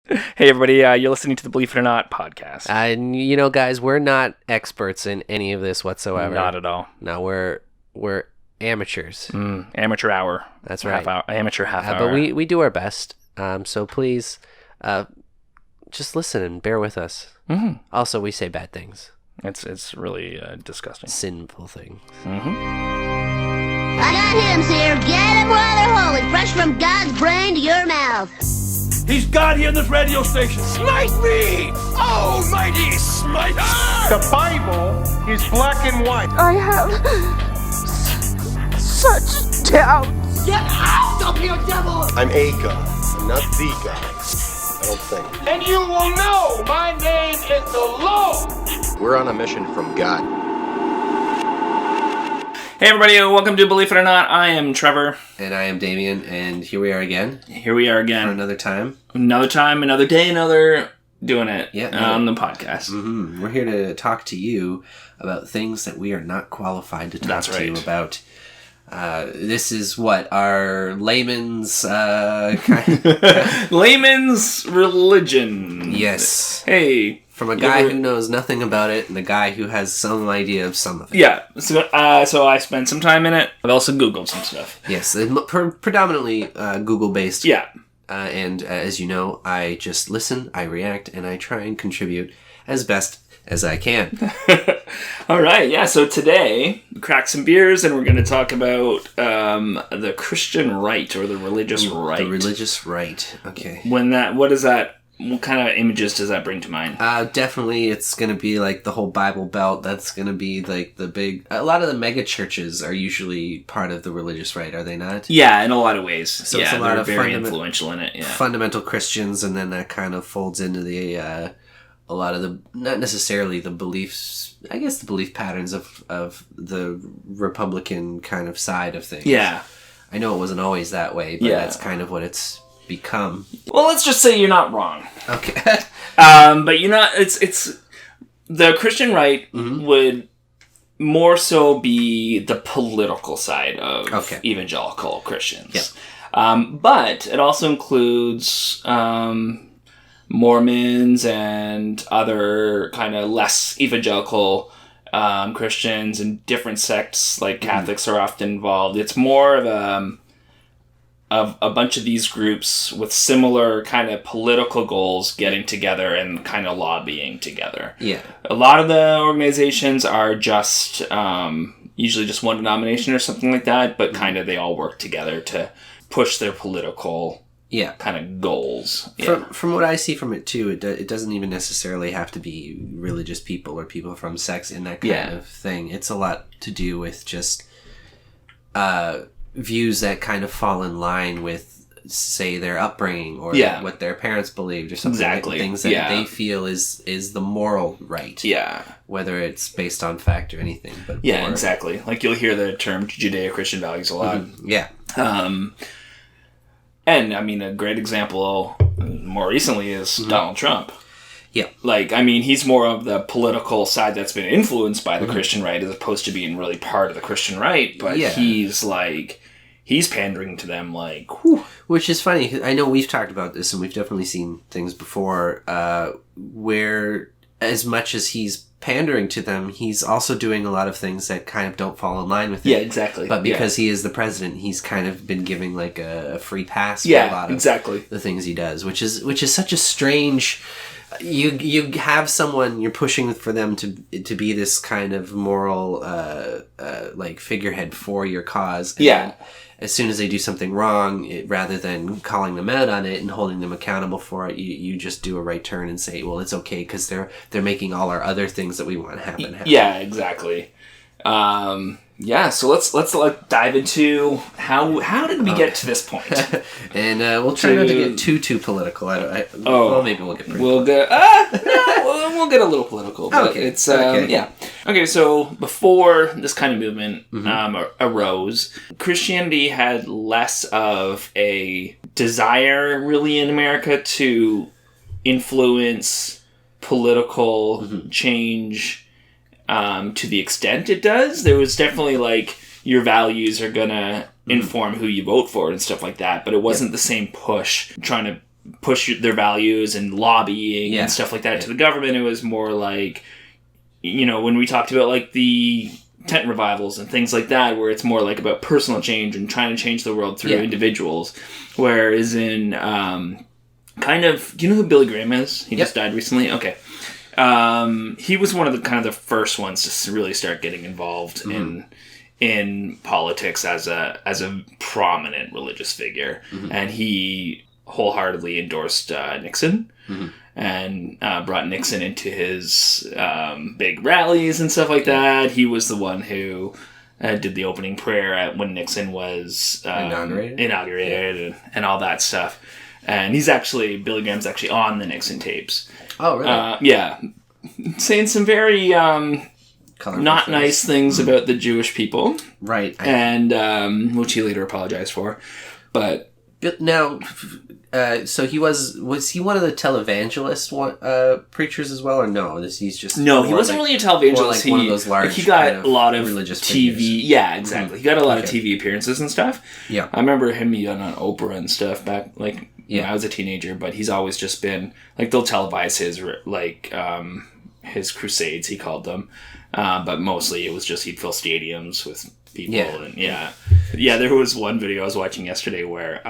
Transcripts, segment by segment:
Hey, everybody, you're listening to the Believe It or Not podcast. And guys, we're not experts in any of this whatsoever. Not at all. No, we're amateurs. Amateur hour. That's right. Amateur half hour. But we do our best. So please, just listen and bear with us. Mm-hmm. Also, we say bad things. It's really disgusting. Sinful things. I got hymns here. Get them while they're holy, fresh from God's brain to your mouth. He's God here in this radio station. Smite me! Almighty smiter! The Bible is black and white. I have such doubts. Get out of here, devil! I'm a God. I'm not the God. I don't think. And you will know my name is the Lord! We're on a mission from God. Hey, everybody, welcome to Believe It or Not. I am Trevor. And I am Damien, and here we are again. Here we are again. For another time. Another time, another day, another doing it on the podcast. Mm-hmm. We're here to talk to you about things that we are not qualified to talk to you about. This is what our layman's layman's religion. Yes. Hey. From a guy who knows nothing about it and a guy who has some idea of some of it. Yeah. So I spent some time in it. I've also Googled some stuff. Yes. Predominantly Google-based. Yeah. And as you know, I just listen, I react, and I try and contribute as best as I can. All right, yeah, so today, we crack some beers, and we're going to talk about the Christian right, or the religious right. The religious right, okay. What kind of images does that bring to mind? Definitely, it's going to be like the whole Bible Belt. That's going to be like a lot of the mega churches are usually part of the religious right, are they not? Yeah, in a lot of ways. So it's a lot of very influential in it. Yeah. Fundamental Christians, and then that kind of folds into the a lot of the, not necessarily the beliefs, I guess the belief patterns of the Republican kind of side of things. Yeah. I know it wasn't always that way, but that's kind of what it's become. Well, let's just say you're not wrong. Okay. But you're not, it's the Christian right would more so be the political side of evangelical Christians. Yeah. But it also includes Mormons and other kind of less evangelical Christians, and different sects like Catholics are often involved. It's more of a bunch of these groups with similar kind of political goals getting together and kind of lobbying together. Yeah. A lot of the organizations are just usually just one denomination or something like that, but kind of they all work together to push their political kind of goals. Yeah. From what I see from it too, it doesn't even necessarily have to be religious people or people from sects in that kind of thing. It's a lot to do with just views that kind of fall in line with, say, their upbringing or what their parents believed or something. Exactly. Like things that they feel is the moral right. Yeah. Whether it's based on fact or anything. But exactly. Like you'll hear the term Judeo-Christian values a lot. Mm-hmm. Yeah. And I mean, a great example more recently is Donald Trump. Yeah. Like, I mean, he's more of the political side that's been influenced by the Christian right as opposed to being really part of the Christian right. But he's pandering to them like, whew. Which is funny. I know we've talked about this and we've definitely seen things before where as much as he's pandering to them, he's also doing a lot of things that kind of don't fall in line with it. Yeah, exactly. But because he is the president, he's kind of been giving like a free pass for a lot of the things he does, which is such a strange. You have someone, you're pushing for them to be this kind of moral like figurehead for your cause. And as soon as they do something wrong, rather than calling them out on it and holding them accountable for it, you just do a right turn and say, well, it's okay because they're making all our other things that we want to happen. Yeah, exactly. So let's dive into how did we get to this point? And we'll try not to get too political. Well, maybe we'll get pretty we'll get we'll get a little political. But it's Okay, so before this kind of movement arose, Christianity had less of a desire really in America to influence political change to the extent it does. There was definitely like your values are gonna inform who you vote for and stuff like that, but it wasn't the same push trying to push their values and lobbying and stuff like that to the government. It was more like, when we talked about like the tent revivals and things like that, where it's more like about personal change and trying to change the world through individuals. Whereas in kind of, do you know who Billy Graham is? He just died recently. Okay. He was one of the first ones to really start getting involved in politics as a prominent religious figure, and he wholeheartedly endorsed Nixon and brought Nixon into his big rallies and stuff like that. He was the one who did the opening prayer when Nixon was inaugurated and all that stuff. And Billy Graham's actually on the Nixon tapes. Oh, really? Yeah. Saying some very not nice things about the Jewish people. Right. And which he later apologized for. But now, so he was he one of the televangelist preachers as well, or no? He's just he wasn't really a televangelist. Like one of those large. He got a lot of religious TV. Figures. Yeah, exactly. He got a lot of TV appearances and stuff. Yeah, I remember him being on Oprah and stuff back when I was a teenager. But he's always just been like, they'll televise his crusades, he called them, but mostly it was just he'd fill stadiums with people. There was one video I was watching yesterday where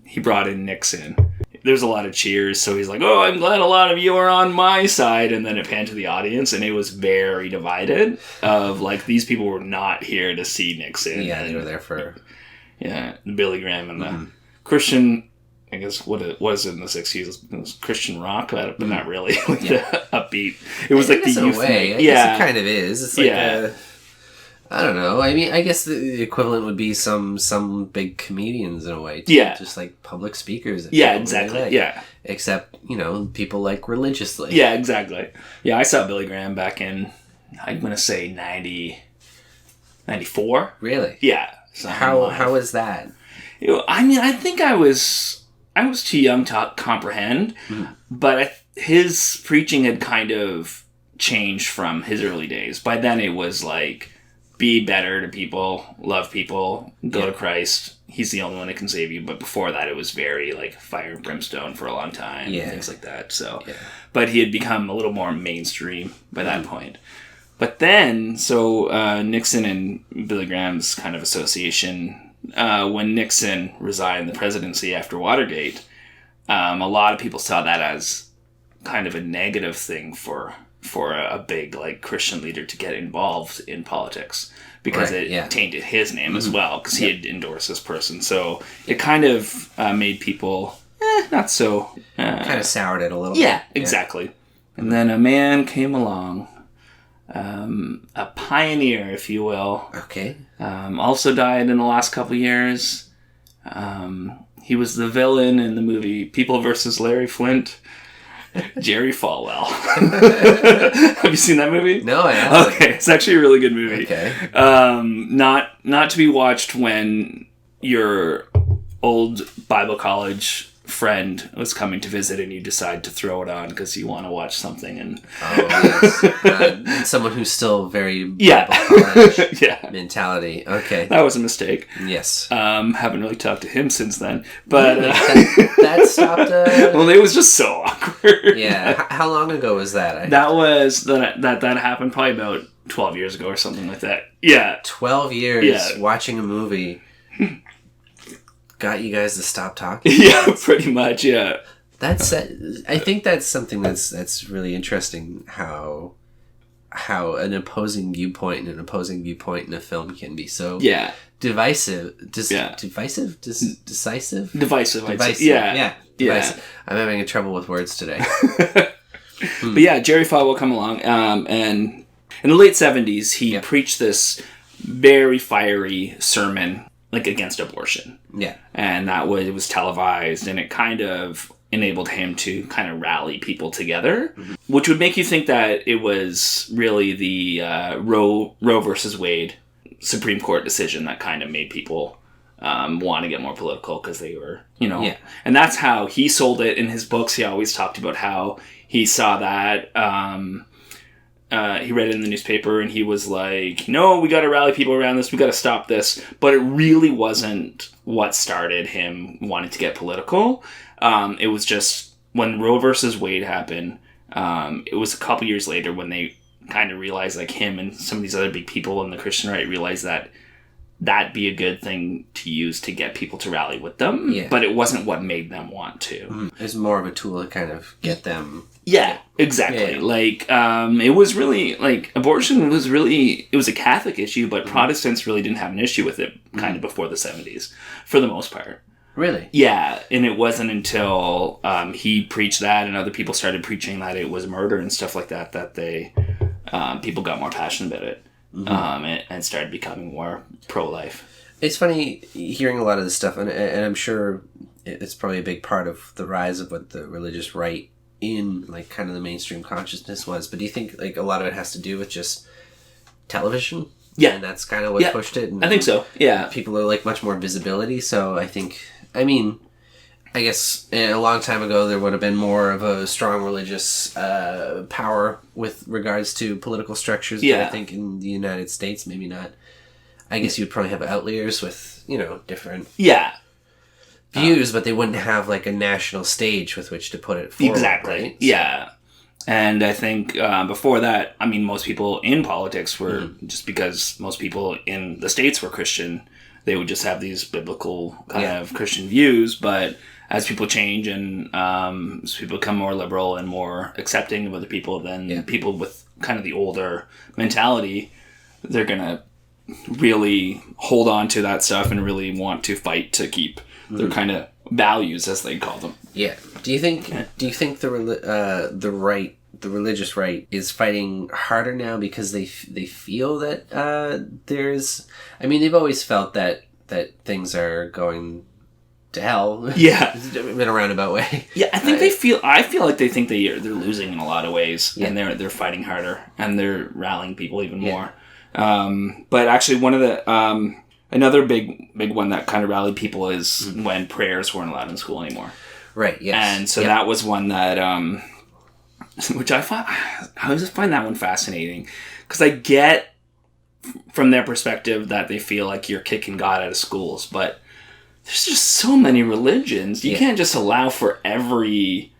he brought in Nixon. There's a lot of cheers, so he's like, "Oh, I'm glad a lot of you are on my side," and then it panned to the audience, and it was very divided. Of like, these people were not here to see Nixon. Yeah, they were there for the Billy Graham and the Christian. I guess what it was in the 60s, it was Christian rock, but not really. The upbeat. It was like the youth way. I guess it kind of is. It's like I don't know. I mean, I guess the equivalent would be some big comedians in a way. Too. Yeah. Just like public speakers. Yeah, exactly. Really like. Except, people like religiously. Yeah, exactly. Yeah, I saw Billy Graham back in, I'm going to say 94. Really? Yeah. How was that? I mean, I think I was too young to comprehend, but his preaching had kind of changed from his early days. By then it was like, be better to people, love people, go to Christ. He's the only one that can save you. But before that, it was very like fire and brimstone for a long time and things like that. So, but he had become a little more mainstream by that point. But then, Nixon and Billy Graham's kind of association, when Nixon resigned the presidency after Watergate, a lot of people saw that as kind of a negative thing for a big like Christian leader to get involved in politics, because it tainted his name as well, because he had endorsed this person. So it kind of made people not so kind of soured it a little bit. Yeah, exactly. And then a man came along, a pioneer, if you will. Okay. Also died in the last couple years. He was the villain in the movie People vs. Larry Flint. Jerry Falwell. Have you seen that movie? No, I haven't. Okay, it's actually a really good movie. Okay. Not to be watched when your old Bible college friend was coming to visit and you decide to throw it on because you want to watch something. And someone who's still very Bible college mentality. Okay. That was a mistake. Yes. Haven't really talked to him since then. But that stopped... well, it was just so awkward. Yeah. How long ago was that? That happened probably about 12 years ago or something like that. Yeah. 12 years watching a movie... got you guys to stop talking? Yeah, pretty much, yeah. I think that's something that's really interesting, how an opposing viewpoint in a film can be so divisive. Divisive? Decisive? Divisive. Yeah. Divisive. I'm having trouble with words today. But yeah, Jerry Falwell come along, and in the late 70s, he preached this very fiery sermon like against abortion. Yeah. And it was televised, and it kind of enabled him to kind of rally people together, which would make you think that it was really the Roe versus Wade Supreme Court decision that kind of made people want to get more political, because they were, and that's how he sold it in his books. He always talked about how he saw that, he read it in the newspaper, and he was like, no, we got to rally people around this. We got to stop this. But it really wasn't what started him wanting to get political. It was just when Roe versus Wade happened, it was a couple years later when they kind of realized, like him and some of these other big people in the Christian right realized that that'd be a good thing to use to get people to rally with them, but it wasn't what made them want to. It was more of a tool to kind of get them. Yeah, exactly. Yeah. Like, it was really, like, abortion was really, it was a Catholic issue, but Protestants really didn't have an issue with it kind of before the 70s, for the most part. Really? Yeah, and it wasn't until he preached that and other people started preaching that it was murder and stuff like that, that they, people got more passionate about it. And started becoming more pro-life. It's funny hearing a lot of this stuff, and I'm sure it's probably a big part of the rise of what the religious right in like kind of the mainstream consciousness was. But do you think like a lot of it has to do with just television? Yeah, and that's kind of what pushed it. And I think so. Yeah, people are like much more visibility. So I guess a long time ago there would have been more of a strong religious power with regards to political structures. Yeah. But I think in the United States, maybe not. I guess you'd probably have outliers with, different views, but they wouldn't have like a national stage with which to put it forward. Exactly. Right? Yeah. And I think before that, I mean, most people in politics were, just because most people in the States were Christian, they would just have these biblical kind of Christian views, but as people change and as people become more liberal and more accepting of other people, then people with kind of the older mentality, they're going to really hold on to that stuff and really want to fight to keep their kind of values, as they call them. Yeah. Do you think the religious right is fighting harder now because they feel that there's... I mean, they've always felt that things are going to hell. Yeah. In a roundabout way. Yeah, I think I feel like they think they're losing in a lot of ways, and they're fighting harder, and they're rallying people even more. But actually one of the another big one that kind of rallied people is when prayers weren't allowed in school anymore. Right, yes. And so that was one that which I just find that one fascinating, because I get from their perspective that they feel like you're kicking God out of schools, but there's just so many religions. You can't just allow for every...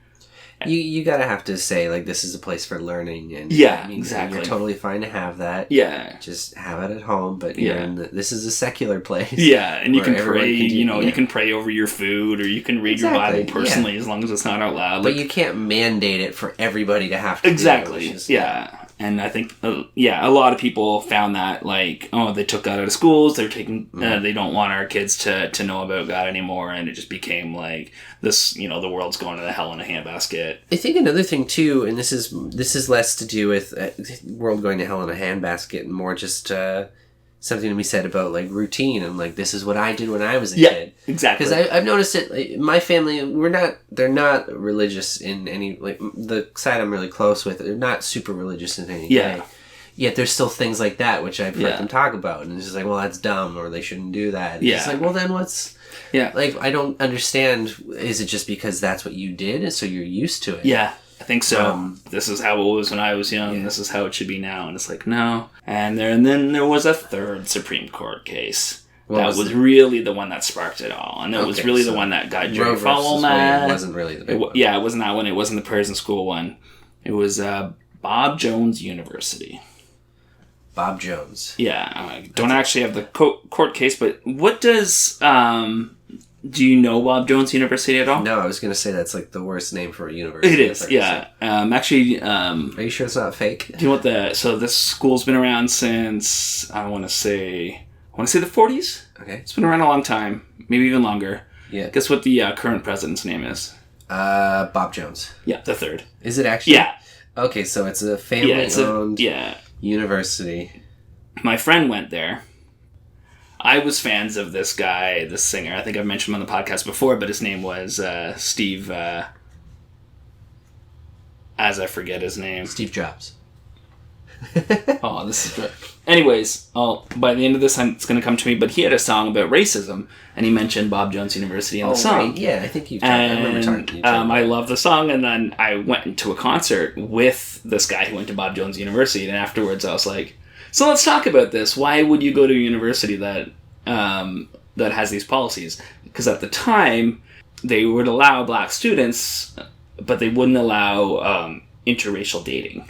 You gotta have to say, like, this is a place for learning. And exactly. You're totally fine to have that. Yeah. Just have it at home, but this is a secular place. Yeah, and you can pray, you can pray over your food, or you can read your Bible personally, as long as it's not out loud. But you can't mandate it for everybody to have to Exactly, And I think, a lot of people found that, like, they took God out of schools, they're taking, they don't want our kids to know about God anymore, and it just became like, this, the world's going to the hell in a handbasket. I think another thing, too, and this is less to do with world going to hell in a handbasket, and more just something to be said about, like, routine, and, like, this is what I did when I was a kid. Exactly. Because I've noticed it, like, my family, they're not religious in any, like, the side I'm really close with, they're not super religious in any way. Yet there's still things like that, which I've heard them talk about, and it's just like, well, that's dumb, or they shouldn't do that. It's like, well, then what's... Yeah. Like, I don't understand, is it just because that's what you did, and so you're used to it? Yeah. I think so. This is how it was when I was young, and this is how it should be now. And it's like, no. And then there was a third Supreme Court case. That was really the one that sparked it all. And that was really the one that got Jerry Falwell mad. It wasn't really the big one. Yeah, it wasn't that one. It wasn't the prayers in school one. It was Bob Jones University. Bob Jones. Yeah. I don't actually have the court case, but what does... do you know Bob Jones University at all? No, I was going to say that's like the worst name for a university. It is, yeah. Actually... are you sure it's not fake? Do you know what so this school's been around since, I want to say the 40s? Okay. It's been around a long time, maybe even longer. Yeah. Guess what the current president's name is? Bob Jones. Yeah, the third. Is it actually? Yeah. Okay, so it's a family-owned university. My friend went there. I was fans of this guy, this singer. I think I've mentioned him on the podcast before, but his name was Steve... as I forget his name. Steve Jobs. Oh, this is good. Anyways, by the end of this, it's going to come to me, but he had a song about racism, and he mentioned Bob Jones University in the song. Right. Yeah, I think you've talked. I remember talking to you. I love the song, and then I went to a concert with this guy who went to Bob Jones University, and afterwards I was like, so let's talk about this. Why would you go to a university that has these policies? Because at the time, they would allow black students, but they wouldn't allow interracial dating.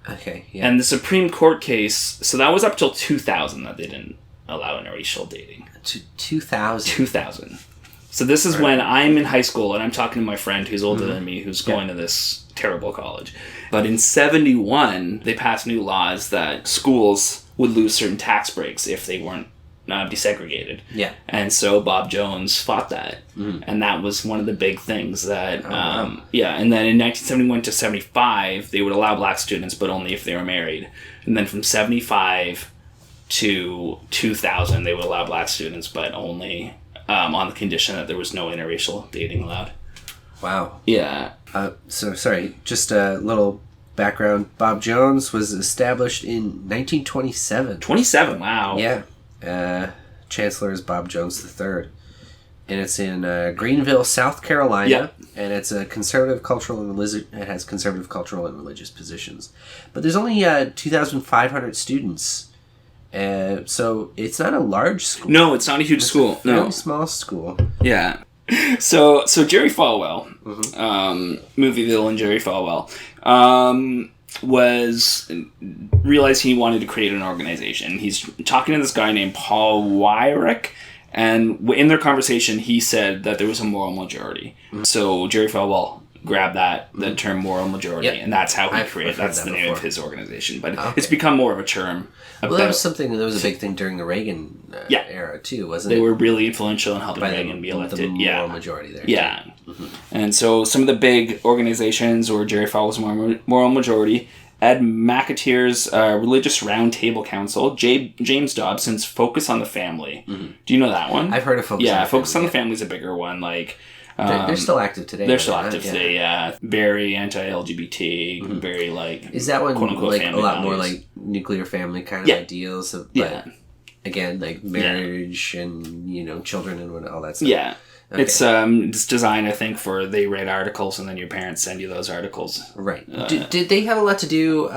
Okay, yeah. And the Supreme Court case, so that was up till 2000 that they didn't allow interracial dating. 2000? 2000. So this is when I'm in high school and I'm talking to my friend who's older than me who's going to this terrible college. But in 71, they passed new laws that schools would lose certain tax breaks if they weren't desegregated. Yeah. And so Bob Jones fought that. And that was one of the big things that, and then in 1971 to 75, they would allow black students, but only if they were married. And then from 75 to 2000, they would allow black students, but only on the condition that there was no interracial dating allowed. Wow. Yeah. So, sorry, just a little background. Bob Jones was established in 1927. 27, wow. Yeah. Chancellor is Bob Jones III. And it's in Greenville, South Carolina. And it's a conservative cultural and religious. It has conservative cultural and religious positions. But there's only 2,500 students. So it's not a large school. No, it's not a huge school. It's a very small school. Yeah. So Jerry Falwell, movie villain Jerry Falwell, realized he wanted to create an organization. He's talking to this guy named Paul Weyrich, and in their conversation, he said that there was a moral majority. So Jerry Falwell grabbed the term moral majority, and that's how he created. That's the name of his organization. But it's become more of a term. Well, that was something that was a big thing during the Reagan era too, wasn't it? They were really influential in helping Reagan be elected. The moral majority there. Yeah. And so some of the big organizations were Jerry Falwell's Moral Majority, Ed McAteer's Religious Roundtable Council, James Dobson's Focus on the Family. Do you know that one? I've heard of Focus on the Family. Yeah, Focus on the Family is a bigger one. Like they're still active today. They're still active today, yeah. Very anti-LGBT, very like... Is that one like a lot values. more like nuclear family kind of ideals? But again, like marriage and, children and all that stuff. Yeah. Okay. It's designed, I think, for they write articles and then your parents send you those articles. Right. Did they have a lot to do...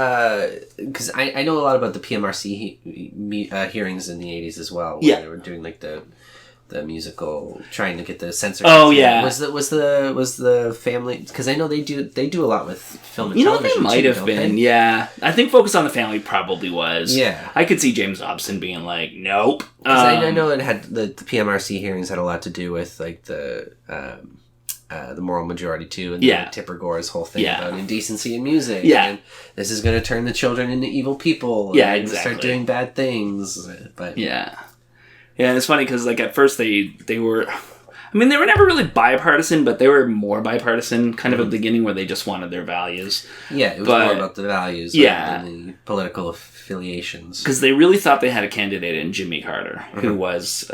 Because I know a lot about the PMRC hearings in the 80s as well. Where they were doing like the musical, trying to get the censorship. Oh yeah, was the family? Because I know they do a lot with film and television. They might have been. Yeah, I think Focus on the Family probably was. Yeah, I could see James Dobson being like, nope. Because I know it had the PMRC hearings had a lot to do with like the moral majority too, and Tipper Gore's whole thing about indecency in music. Yeah, and this is going to turn the children into evil people. Yeah, and exactly. Start doing bad things. But yeah, and it's funny because like at first they were, I mean, they were never really bipartisan, but they were more bipartisan kind of at the beginning where they just wanted their values. Yeah, it was more about the values than the political affiliations. Because they really thought they had a candidate in Jimmy Carter, who was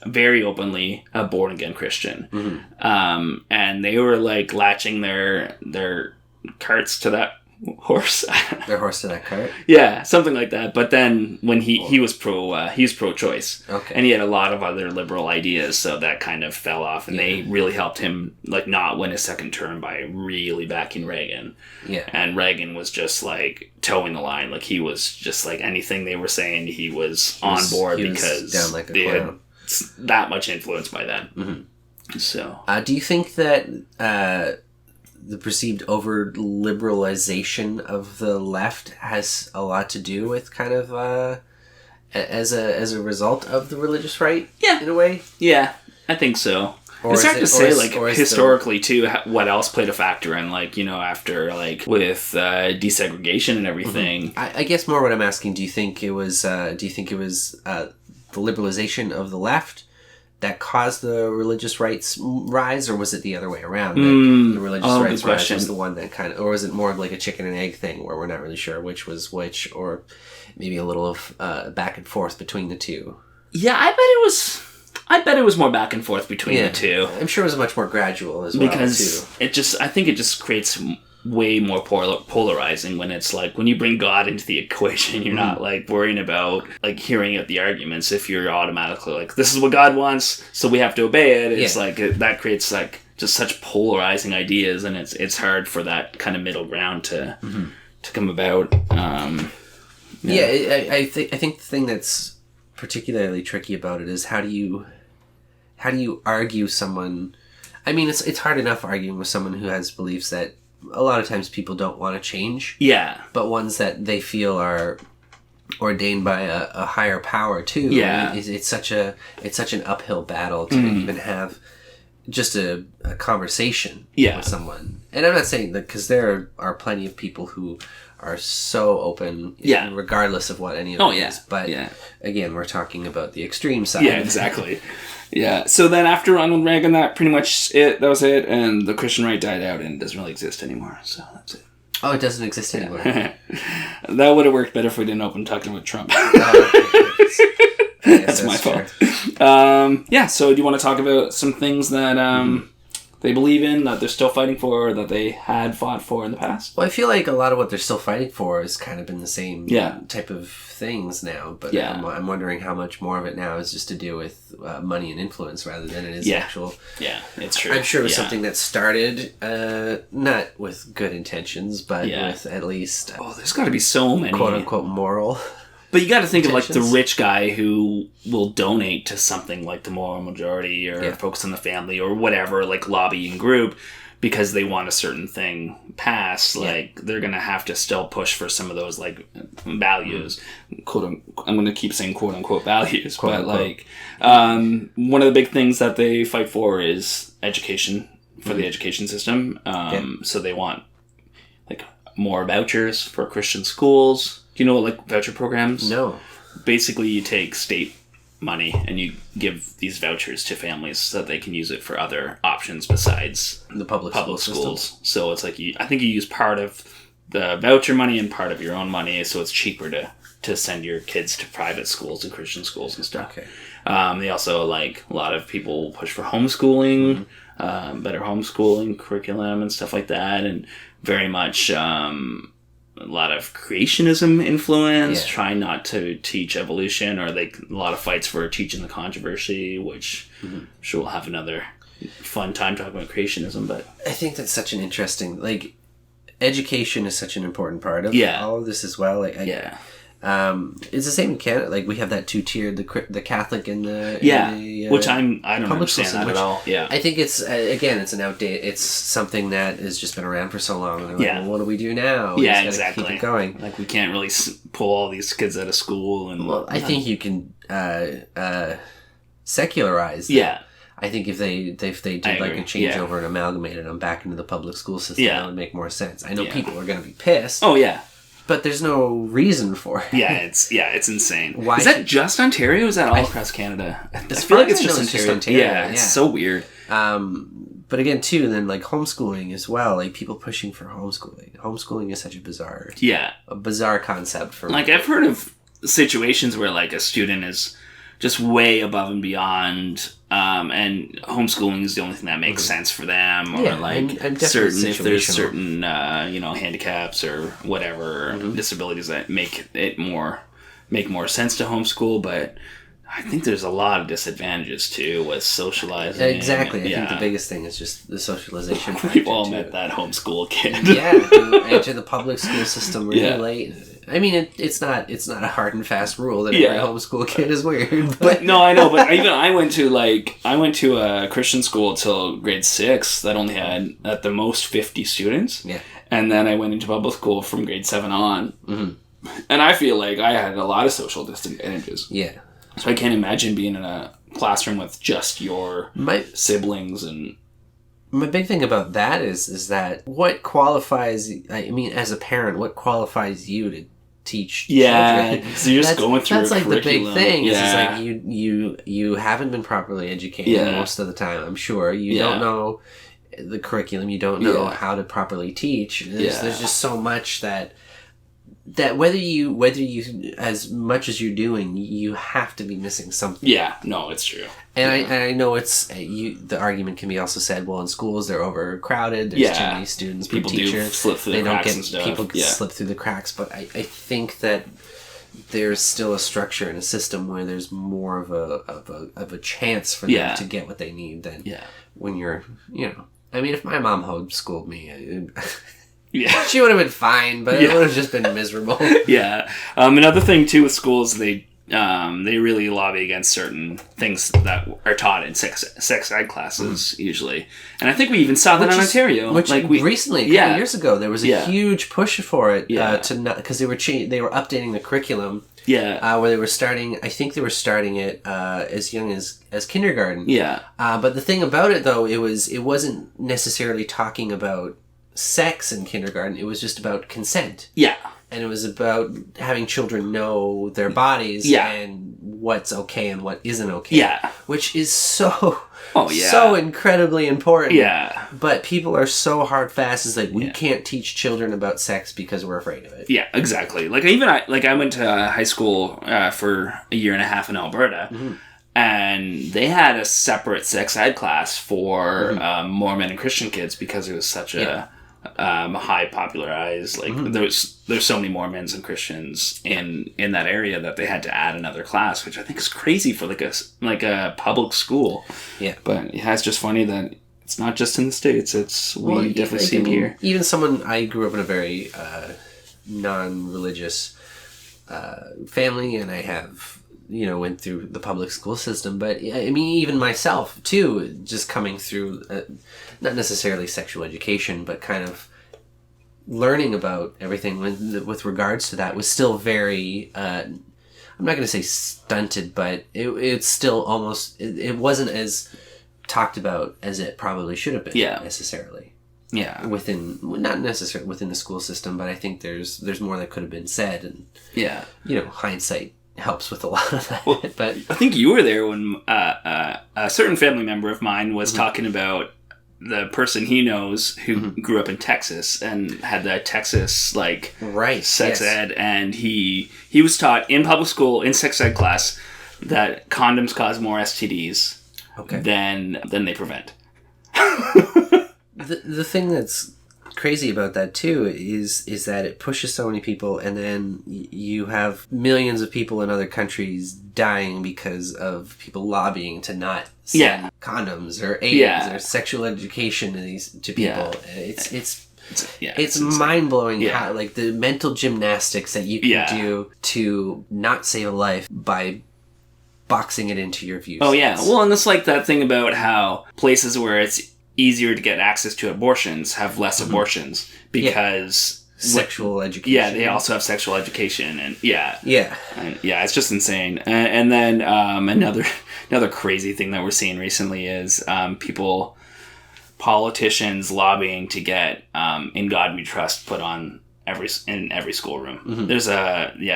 very openly a born-again Christian. And they were like latching their carts to that horse. Their horse to that cart? Yeah, something like that. But then when he was pro-choice. Okay. And he had a lot of other liberal ideas, so that kind of fell off. And they really helped him like not win a second term by really backing Reagan. Yeah. And Reagan was just like towing the line. Like he was just like anything they were saying, he was on board because down like they had that much influence by that. So, do you think that the perceived over-liberalization of the left has a lot to do with kind of as a result of the religious right? Yeah. In a way? Yeah, I think so. It's hard to say, like, historically, too, what else played a factor in, like, after, like, with desegregation and everything. I guess more what I'm asking, do you think it was the liberalization of the left that caused the religious rights rise, or was it the other way around? The religious rights rise was the one that kind of, or was it more of like a chicken and egg thing where we're not really sure which was which, or maybe a little of back and forth between the two? Yeah, I bet it was more back and forth between the two. I'm sure it was much more gradual as well, because I think it just creates way more polarizing when it's like when you bring God into the equation, you're not like worrying about like hearing out the arguments. If you're automatically like, this is what God wants, so we have to obey it, it's like that creates like just such polarizing ideas, and it's hard for that kind of middle ground to come about. I think the thing that's particularly tricky about it is how do you argue someone I mean, it's hard enough arguing with someone who has beliefs that a lot of times people don't want to change. Yeah. But ones that they feel are ordained by a higher power too. Yeah. It's such an uphill battle to even have just a conversation with someone. And I'm not saying that, because there are plenty of people who are so open, regardless of what any of it is. But again, we're talking about the extreme side. Yeah, exactly. Yeah. So then after Ronald Reagan, that pretty much it. That was it. And the Christian right died out and doesn't really exist anymore. So that's it. Oh, it doesn't exist anymore. That would have worked better if we didn't open talking about Trump. That's my fault. So do you want to talk about some things that they believe in, that they're still fighting for, or that they had fought for in the past? Well, I feel like a lot of what they're still fighting for has kind of been the same type of things now. But I'm wondering how much more of it now is just to do with money and influence rather than it is actual. Yeah, it's true. I'm sure it was something that started not with good intentions, but with at least there's got to be so many quote unquote moral. But you got to think of like the rich guy who will donate to something like the moral majority or Focus on the Family or whatever, like lobbying group, because they want a certain thing passed. Like they're going to have to still push for some of those like values. I'm going to keep saying quote unquote values, quote, but unquote. Like one of the big things that they fight for is education, for the education system. So they want like more vouchers for Christian schools. Do you know what, like, voucher programs? No. Basically, you take state money and you give these vouchers to families so that they can use it for other options besides the public schools. So it's like, I think you use part of the voucher money and part of your own money, so it's cheaper to send your kids to private schools and Christian schools and stuff. Okay. They also, like, a lot of people push for homeschooling, better homeschooling curriculum and stuff like that, and very much... a lot of creationism influence, trying not to teach evolution, or like a lot of fights for teaching the controversy, which I'm sure we'll have another fun time talking about creationism. But I think that's such an interesting, like, education is such an important part of all of this as well. Like, it's the same in Canada. Like, we have that two-tiered, the Catholic and the which I don't understand that at all. Yeah, I think it's again, it's an outdated. It's something that has just been around for so long. And they're like, well, what do we do now? We just exactly. Keep it going. Like, we can't really pull all these kids out of school. And I think you can secularize them. Yeah. I think if they did like a changeover and amalgamated them back into the public school system, that would make more sense. I know people are going to be pissed. Oh yeah. But there's no reason for it. It's insane. Why is that just Ontario or is that all across Canada? I feel like it's just Ontario. Yeah, it's so weird. But again, too, then like homeschooling as well. Like people pushing for homeschooling. Homeschooling is such a bizarre concept for like I've heard of situations where like a student is just way above and beyond, and homeschooling is the only thing that makes sense for them, or like I'm certain if there's certain handicaps or whatever disabilities that make more sense to homeschool. But I think there's a lot of disadvantages too with socializing. Exactly, I think the biggest thing is just the socialization. We've all met that homeschool kid. Who enter the public school system really late. I mean, it's not a hard and fast rule that every homeschool kid is weird. But no, I know. But even I went to a Christian school till grade 6 that only had at the most 50 students. Yeah. And then I went into public school from grade 7 on. Mm-hmm. And I feel like I had a lot of social disadvantages. Yeah. So I can't imagine being in a classroom with just your siblings and. My big thing about that is that what qualifies, I mean, as a parent, what qualifies you to teach children? So you're just going through that's like curriculum. The big thing. Yeah. Is like you haven't been properly educated most of the time, I'm sure. You don't know the curriculum. You don't know how to properly teach. There's just so much that whether you as much as you're doing, you have to be missing something. Yeah, no, it's true. And I know it's the argument can be also said, well, in schools they're overcrowded. There's too many students, people per teacher. Do slip through the cracks and stuff. People slip through the cracks, but I think that there's still a structure and a system where there's more of a chance for them to get what they need than when you're I mean, if my mom homeschooled me. She would have been fine, but it would have just been miserable. Another thing too with schools, they they really lobby against certain things that are taught in sex ed classes usually, and I think we even saw that in Ontario. Recently, a couple years ago, there was a huge push for it because they were updating the curriculum. Yeah, where they were starting. I think they were starting it as young as kindergarten. Yeah, but the thing about it though, it wasn't necessarily talking about sex in kindergarten. It was just about consent. Yeah. And it was about having children know their bodies and what's okay and what isn't okay. Yeah. Which is so incredibly important. Yeah. But people are so hard fast. It's like, we can't teach children about sex because we're afraid of it. Yeah, exactly. I went to high school for a year and a half in Alberta. Mm-hmm. And they had a separate sex ed class for Mormon and Christian kids because it was such a high popularized, there's so many Mormons and Christians in that area that they had to add another class, which I think is crazy for a public school. Yeah, but it's just funny that it's not just in the States. We definitely see it here. Even I grew up in a very non-religious family, and I have went through the public school system, but I mean, even myself too, just coming through, not necessarily sexual education, but kind of learning about everything with regards to that was still very, I'm not going to say stunted, but it's still almost, it wasn't as talked about as it probably should have been necessarily. Yeah. Not necessarily within the school system, but I think there's more that could have been said, and hindsight helps with a lot of that. Well, but I think you were there when a certain family member of mine was talking about the person he knows who grew up in Texas and had that Texas sex ed, and he was taught in public school in sex ed class that condoms cause more STDs than they prevent. The thing that's crazy about that too is that it pushes so many people, and then you have millions of people in other countries dying because of people lobbying to not send condoms or AIDS or sexual education to people. It's mind-blowing how the mental gymnastics that you can do to not save a life by boxing it into your views. Oh yeah, well, and it's that thing about how places where it's easier to get access to abortions have less abortions because sexual education. Yeah, they also have sexual education, and it's just insane. And then another crazy thing that we're seeing recently is politicians lobbying to get "In God We Trust" put on in every schoolroom. Mm-hmm. There's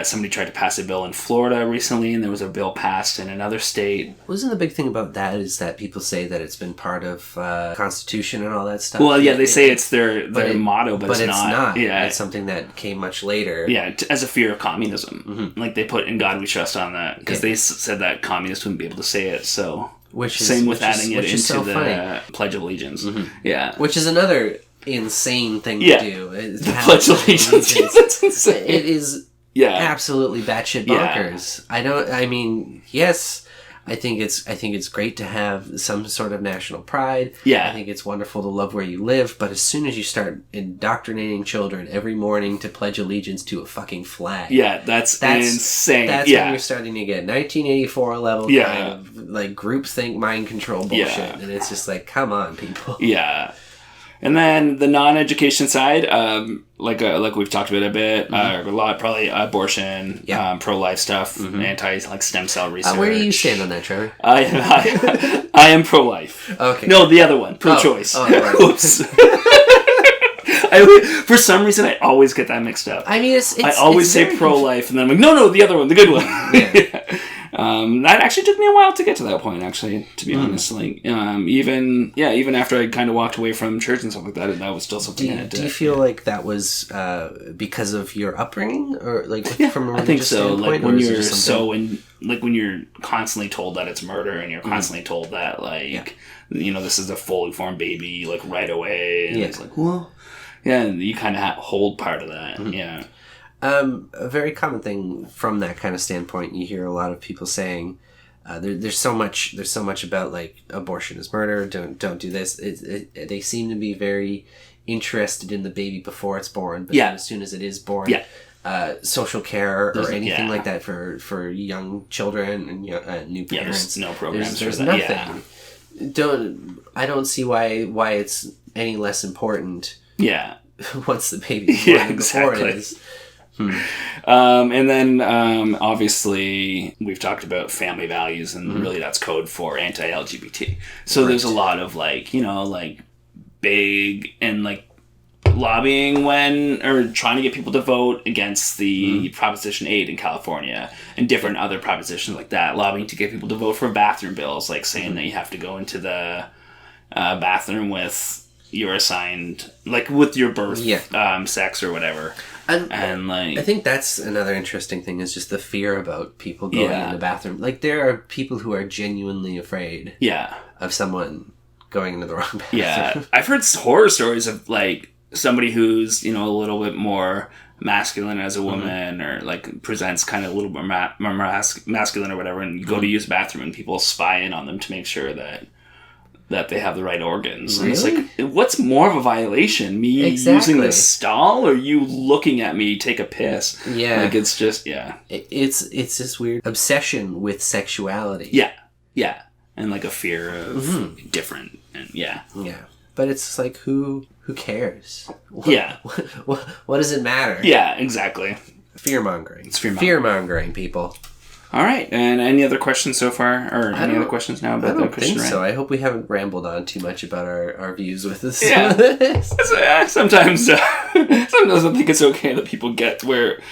somebody tried to pass a bill in Florida recently, and there was a bill passed in another state. Wasn't the big thing about that is that people say that it's been part of Constitution and all that stuff? Well, yeah, they say it's their motto, but it's not. Yeah, it's something that came much later. Yeah, as a fear of communism. Mm-hmm. They put "In God We Trust" on that because they said that communists wouldn't be able to say it, so... Same with adding it into the Pledge of Allegiance. Mm-hmm. Yeah. Which is another insane thing to do. The Pledge of Allegiance. That's insane. It is absolutely batshit bonkers. Yes, I think it's great to have some sort of national pride. Yeah. I think it's wonderful to love where you live, but as soon as you start indoctrinating children every morning to pledge allegiance to a fucking flag. Yeah, that's insane. That's when you're starting to get 1984 level kind of groupthink mind control bullshit. Yeah. And it's just come on, people. Yeah. And then the non-education side, like we've talked about a bit, a lot, probably abortion, pro-life stuff, anti stem cell research. Where do you stand on that, Trevor? I am pro-life. Okay. No, the other one, pro-choice. Oops. For some reason, I always get that mixed up. I mean, I always say pro-life, and then I'm like, no, the other one, the good one. Yeah. That actually took me a while to get to that point, actually, to be honest. Even after I kind of walked away from church and stuff like that, that was still something I had to... Do you feel like that was because of your upbringing? Or from a religious I think so. standpoint? When you're when you're constantly told that it's murder, and you're constantly told that, this is a fully formed baby, right away, and it's and you kind of hold part of that, yeah. A very common thing from that kind of standpoint, you hear a lot of people saying, there's so much about abortion is murder, don't do this. They seem to be very interested in the baby before it's born, but then as soon as it is born, social care or anything like that for young children and new parents. Yeah, there's no programs there's for that. Nothing. Yeah. I don't see why it's any less important. Yeah. Once the baby's born before it is. And then obviously we've talked about family values, and really that's code for anti-LGBT. So there's a lot of big and lobbying or trying to get people to vote against the Proposition 8 in California and different other propositions like that, lobbying to get people to vote for bathroom bills, like saying that you have to go into the bathroom with your assigned, with your birth sex or whatever. And I think that's another interesting thing, is just the fear about people going in the bathroom. There are people who are genuinely afraid of someone going into the wrong bathroom. Yeah. I've heard horror stories of somebody who's, a little bit more masculine as a woman, or presents kind of a little bit more masculine or whatever, and you go to use the bathroom and people spy in on them to make sure that they have the right organs. Really? And it's what's more of a violation? Me using the stall, or you looking at me take a piss? Yeah. It's just, It's this weird obsession with sexuality. Yeah. Yeah. And a fear of different, and Yeah. But it's who cares? What does it matter? Yeah, exactly. Fear-mongering. It's fear-mongering. Fear-mongering, people. All right, and any other questions so far, or any other questions now about the Christian Rant? So I hope we haven't rambled on too much about our views with this. Yeah, sometimes I think it's okay that people get where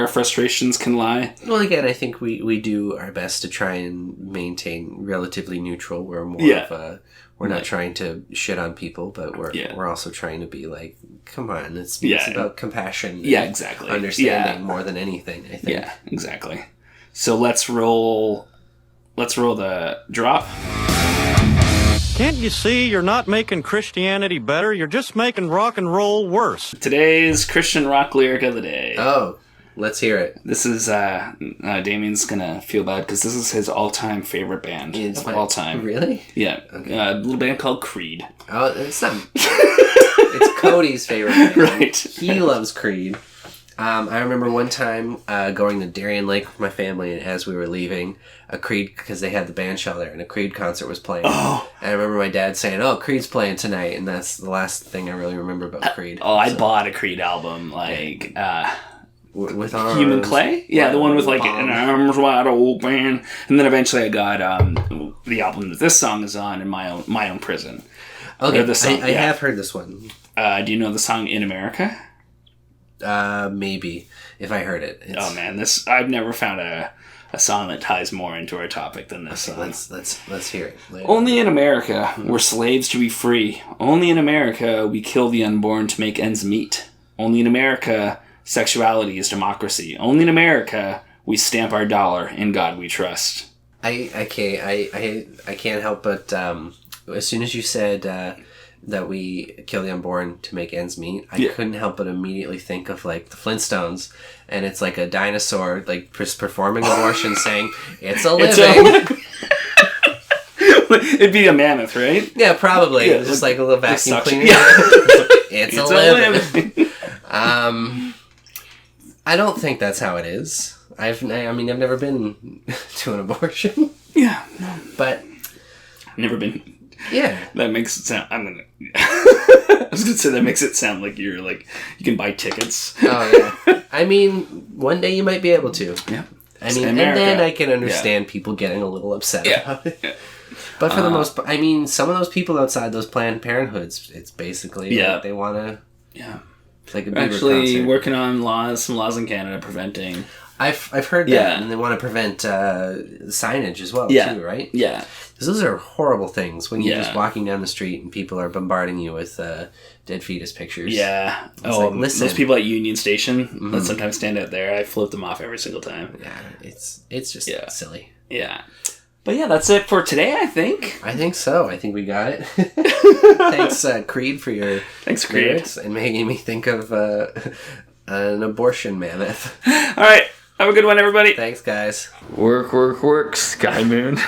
frustrations can lie. Well, again, I think we do our best to try and maintain relatively neutral. We're more we're not trying to shit on people, but we're also trying to be come on, it's about compassion. Yeah, exactly. Understanding more than anything, I think. Yeah, exactly. So let's roll the drop. Can't you see you're not making Christianity better? You're just making rock and roll worse. Today's Christian rock lyric of the day. Oh, let's hear it. This is, Damien's gonna feel bad because this is his all-time favorite band of all time. Really? Yeah. Okay. A little band called Creed. Oh, it's not... it's Cody's favorite band. Right. He loves Creed. I remember one time going to Darien Lake with my family, and as we were leaving, a Creed, because they had the band shell there, and a Creed concert was playing. Oh. And I remember my dad saying, "Oh, Creed's playing tonight," and that's the last thing I really remember about Creed. I bought a Creed album, with arms. Human Clay? Yeah, the one with an arms wide open. And then eventually I got the album that this song is on in My Own Prison. Okay, I have heard this one. Do you know the song In America? Maybe, if I heard it. Oh man, I've never found a song that ties more into our topic than this song. Let's hear it. Later. Only in America, we're slaves to be free. Only in America, we kill the unborn to make ends meet. Only in America, sexuality is democracy. Only in America, we stamp our dollar. In God we trust. I can't help but as soon as you said that we kill the unborn to make ends meet, I couldn't help but immediately think of the Flintstones, and it's a dinosaur performing abortion saying it's a living. It'd be a mammoth, right? Yeah, probably. Yeah, just a little vacuum cleaner. Yeah. it's a living. I don't think that's how it is. I've never been to an abortion. Yeah, but never been. Yeah, that makes it sound. I was gonna say that makes it sound like you're you can buy tickets. Oh yeah. One day you might be able to. Yeah. and then I can understand people getting a little upset about it. Yeah. But for the most part, some of those people outside those Planned Parenthoods, it's basically they want to. Yeah. It's like a actually concert. Working on some laws in Canada preventing. I've heard that, and they want to prevent signage as well, too, right? Yeah. Because those are horrible things when you're just walking down the street and people are bombarding you with dead fetus pictures. Yeah. Listen. Those people at Union Station that sometimes stand out there, I flip them off every single time. Yeah, it's just silly. Yeah. But yeah, that's it for today, I think. I think so. I think we got it. Thanks, Creed, for your lyrics and making me think of an abortion mammoth. All right. Have a good one, everybody. Thanks, guys. Work, Sky Moon.